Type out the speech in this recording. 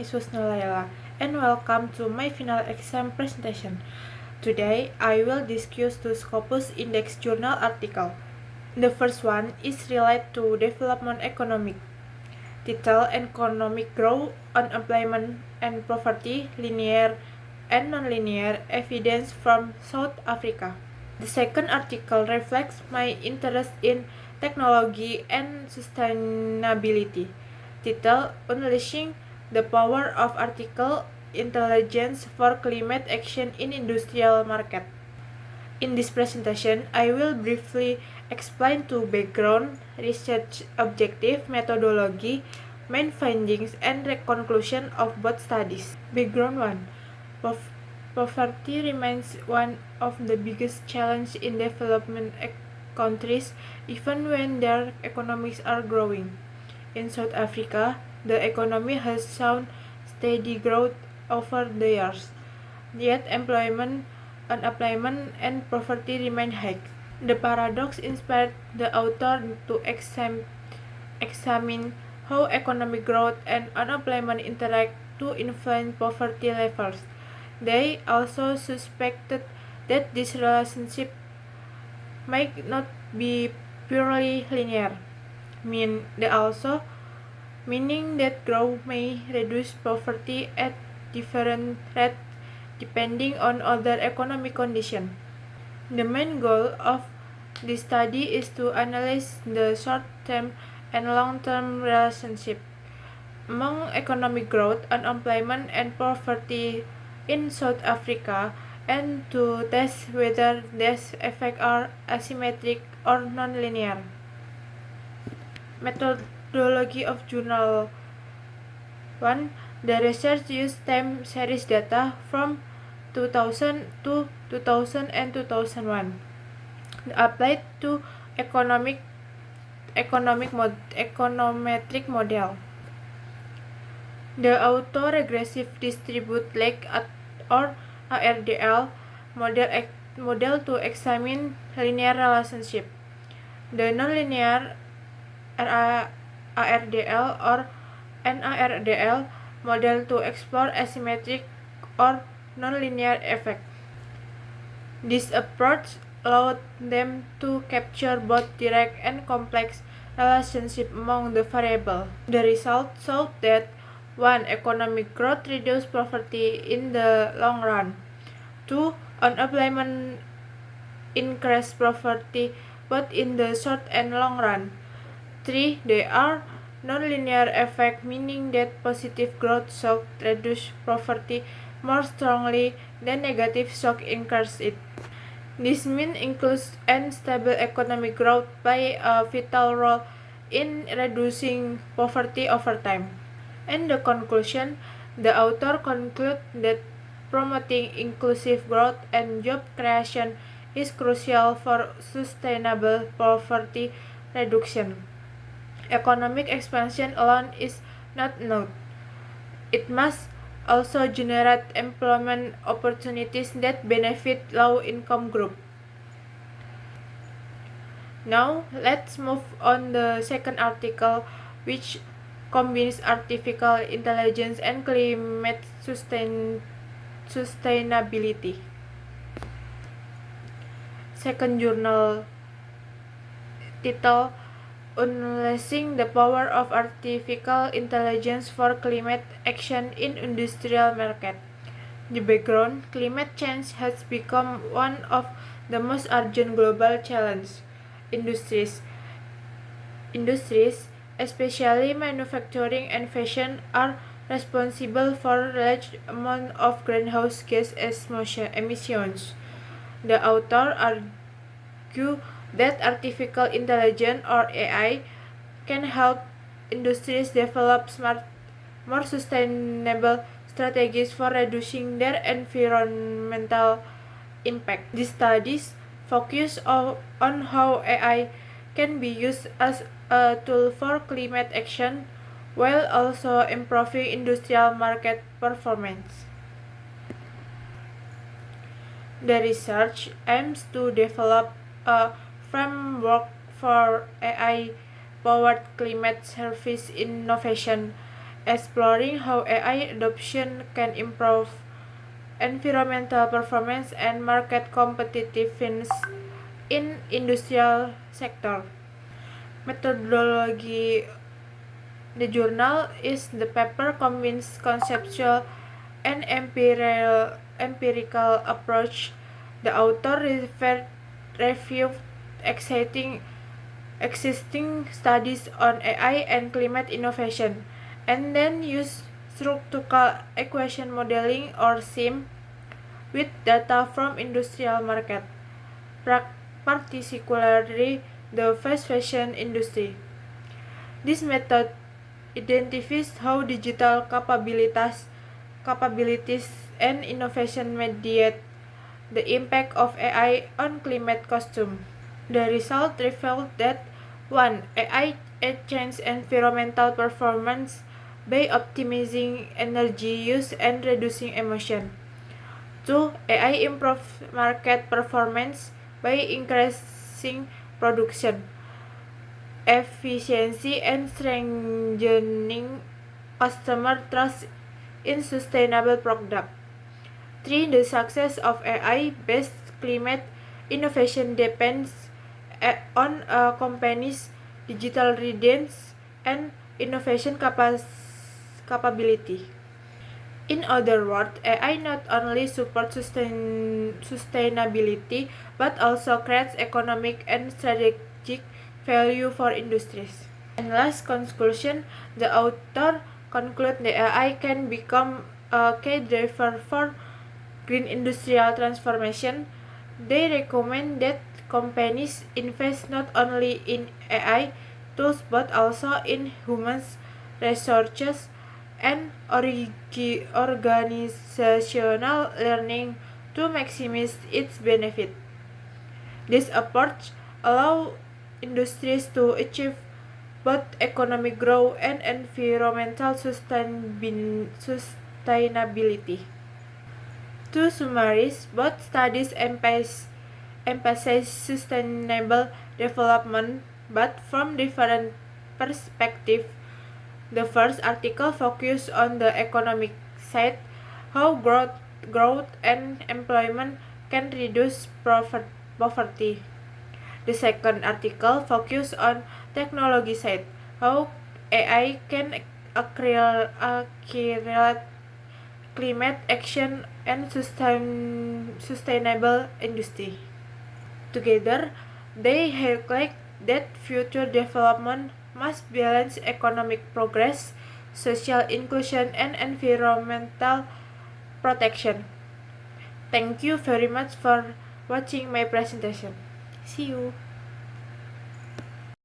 is Husna Laila, and welcome to my final exam presentation. Today, I will discuss two Scopus Index journal article. The first one is related to development economic. Title: Economic Growth, Unemployment and Poverty, Linear and Nonlinear Evidence from South Africa. The second article reflects my interest in technology and sustainability. Title: Unleashing the Power of Artificial Intelligence for Climate Action in Industrial Market. In this presentation, I will briefly explain two background, research objective, methodology, main findings, and conclusion of both studies. Background 1. Poverty remains one of the biggest challenges in development countries, even when their economies are growing. In South Africa, the economy has shown steady growth over the years, yet unemployment and poverty remain high. The paradox inspired the author to examine how economic growth and unemployment interact to influence poverty levels. They also suspected that this relationship might not be purely linear, meaning that growth may reduce poverty at different rates depending on other economic conditions. The main goal of this study is to analyze the short-term and long-term relationship among economic growth, unemployment, and poverty in South Africa, and to test whether these effects are asymmetric or nonlinear. Methodology of Journal 1. The research used time series data from 2000 to 2000 and 2001 applied to econometric model. The autoregressive distribute lag or ARDL model to examine linear relationship. The nonlinear ARDL or NARDL model to explore asymmetric or nonlinear effect. This approach allowed them to capture both direct and complex relationships among the variables. The results showed that 1. Economic growth reduced poverty in the long run. 2. Unemployment increased poverty both in the short and long run. 3. There are nonlinear effects, meaning that positive growth shock reduce poverty more strongly than negative shock increase it. This means includes and stable economic growth play a vital role in reducing poverty over time. And the conclusion, the author concludes that promoting inclusive growth and job creation is crucial for sustainable poverty reduction. Economic expansion alone is not enough. It must also generate employment opportunities that benefit low-income groups. Now, let's move on the second article, which combines artificial intelligence and climate sustainability. Second journal title: Unleashing the Power of Artificial Intelligence for Climate Action in Industrial Market. The background: climate change has become one of the most urgent global challenges. Industries, especially manufacturing and fashion, are responsible for large amounts of greenhouse gas emissions. The author argues that artificial intelligence or AI can help industries develop smart, more sustainable strategies for reducing their environmental impact. These studies focus on how AI can be used as a tool for climate action while also improving industrial market performance. The research aims to develop a framework for AI-powered climate service innovation exploring how AI adoption can improve environmental performance and market competitiveness in industrial sector. Methodology. The journal is the paper combines conceptual and empirical approach. The author reviewed existing studies on AI and climate innovation, and then used structural equation modeling or SIM with data from industrial market, particularly the fast fashion industry. This method identifies how digital capabilities and innovation mediate the impact of AI on climate costume. The result revealed that 1. AI enhances environmental performance by optimizing energy use and reducing emission. 2. AI improves market performance by increasing production efficiency and strengthening customer trust in sustainable product. 3. The success of AI-based climate innovation depends on a company's digital readiness and innovation capability. In other words, AI not only supports sustainability but also creates economic and strategic value for industries. And last conclusion, the author concludes that AI can become a key driver for green industrial transformation. They recommend that companies invest not only in AI tools but also in human resources and organizational learning to maximize its benefit. This approach allows industries to achieve both economic growth and environmental sustainability. To summarize, both studies emphasize sustainable development, but from different perspectives. The first article focused on the economic side, how growth and employment can reduce poverty. The second article focused on technology side, how AI can accelerate climate action and sustainable industry. Together, they highlight that future development must balance economic progress, social inclusion, and environmental protection. Thank you very much for watching my presentation. See you.